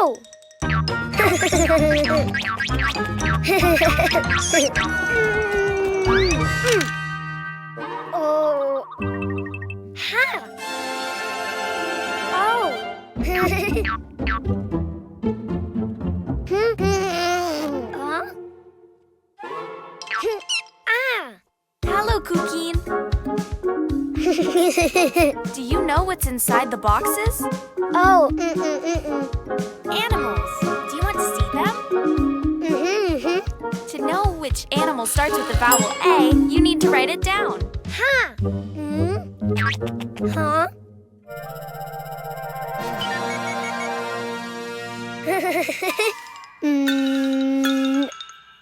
Oh! Oh. Ha. Oh. Huh? Ah. Hello, Cuquin. Do you know what's inside the boxes? Oh. Animals. Do you want to see them? To know which animal starts with the vowel A, you need to write it down. Ha. Huh?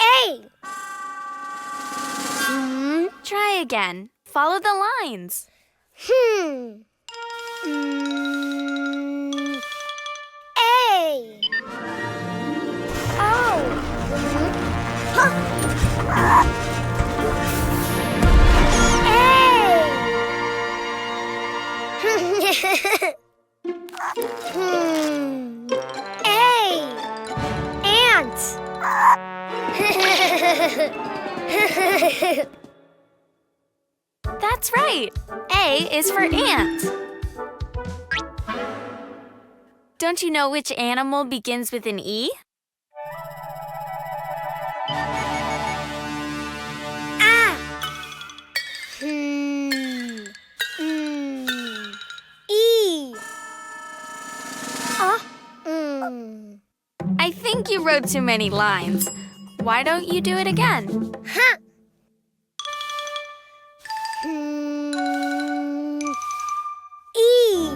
A. Try again. Follow the lines. A. Oh. Huh. A. Ant. That's right. A is for ant. Don't you know which animal begins with an E? Ah. E. I think you wrote too many lines. Why don't you do it again? Huh. E.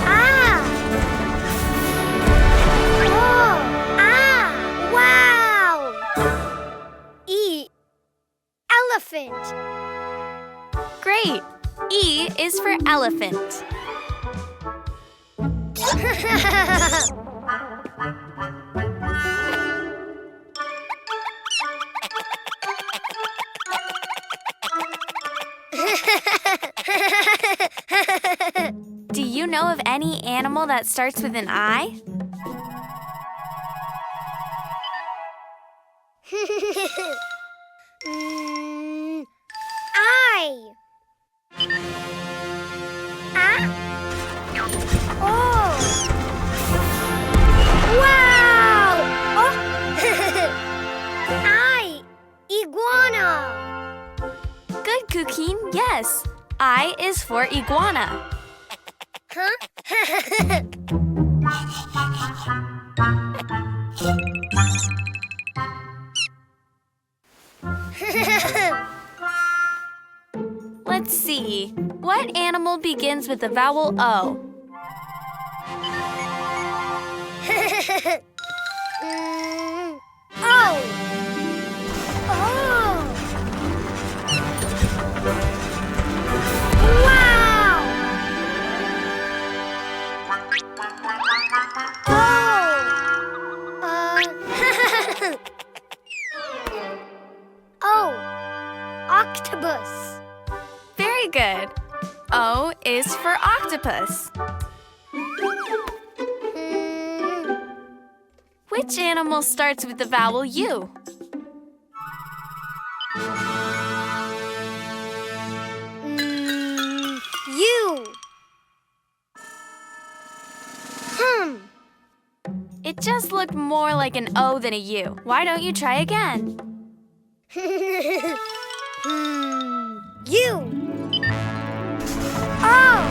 Ah. Oh. Ah. Wow. E. Elephant. Great. E is for elephant. Do you know of any animal that starts with an I? I. Ah. Oh. Wow. Oh. I. Iguana. Good, Cuquin. Yes. I is for iguana. Huh? Let's see. What animal begins with the vowel O? Oh. Oh. Wow. Oh. Octopus. Very good. O is for octopus. Which animal starts with the vowel U? U. It just looked more like an O than a U. Why don't you try again? U. Oh.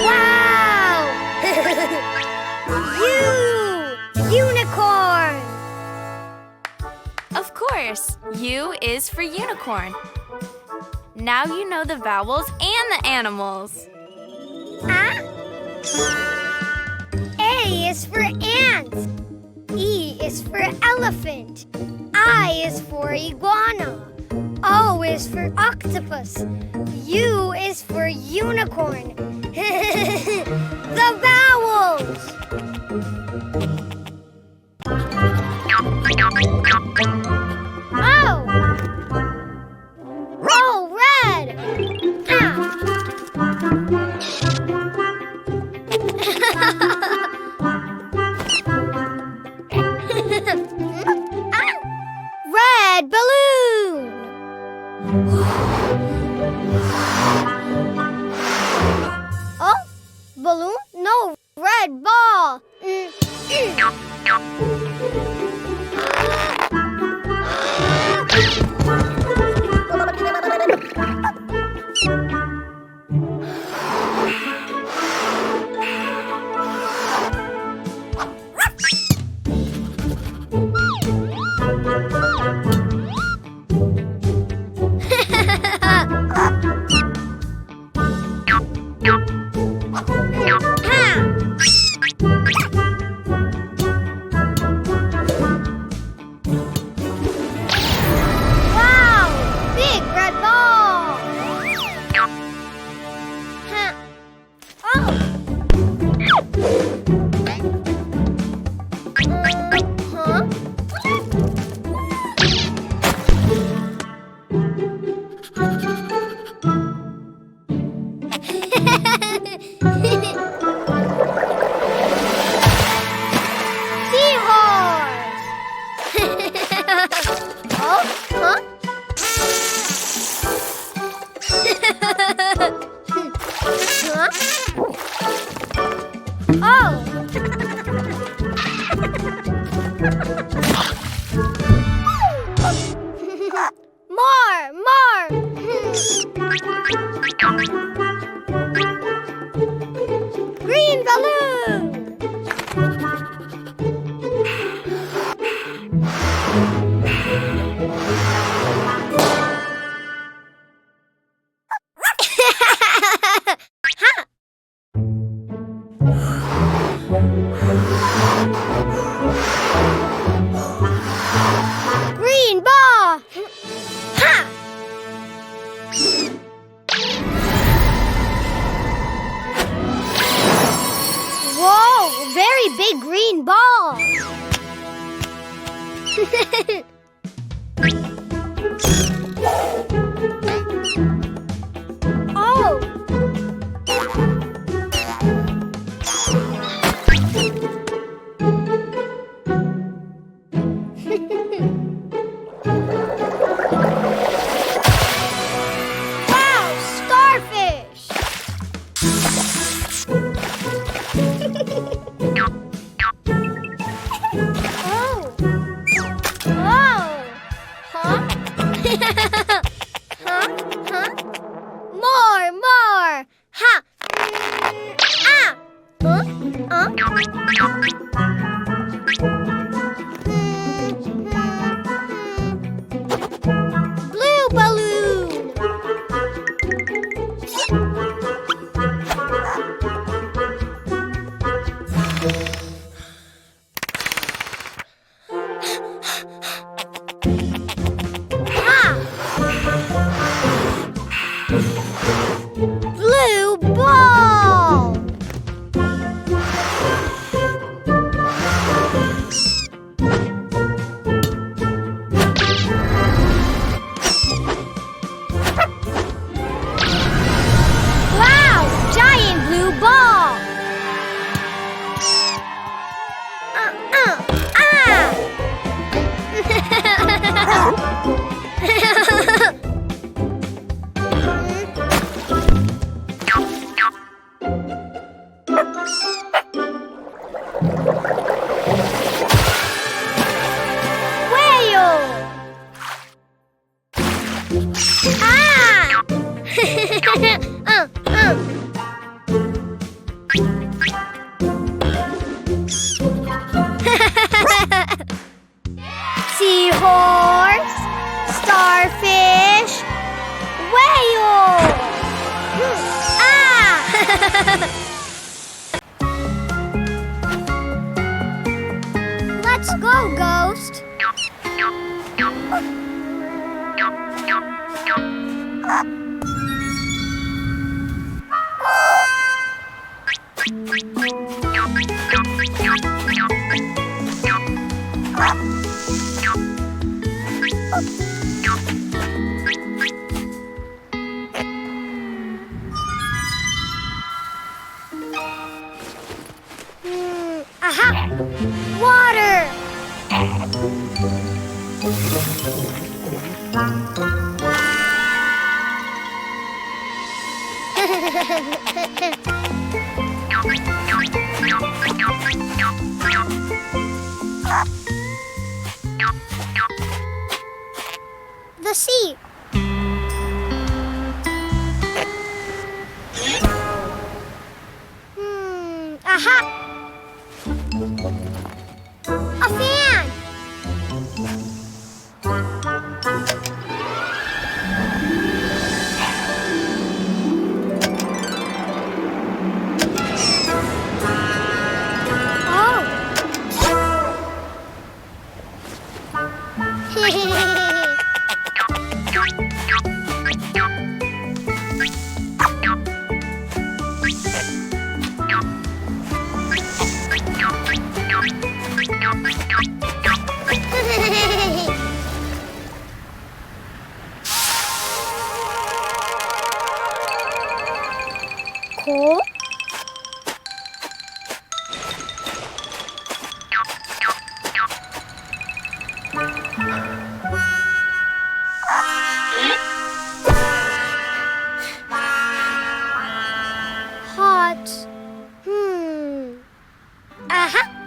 Wow. Unicorn. Of course. U is for unicorn. Now you know the vowels and the animals. A is for ant. E is for elephant. I is for iguana. O is for octopus. U is for unicorn. The vowels! Oh! red balloon. Oh, balloon? No, red ball. Green balloon! Green ball! Ha! Whoa, very big green ball. Oh. Wow, starfish. Oh. Oh. Huh? Huh? More. Ha. Ah. Blue balloon. Blue ball. Wow, giant blue ball. Seahorse, starfish, whale. Let's go, Ghost. Aha! Water! The sea. Aha! A fan! Cool. Hot. Aha.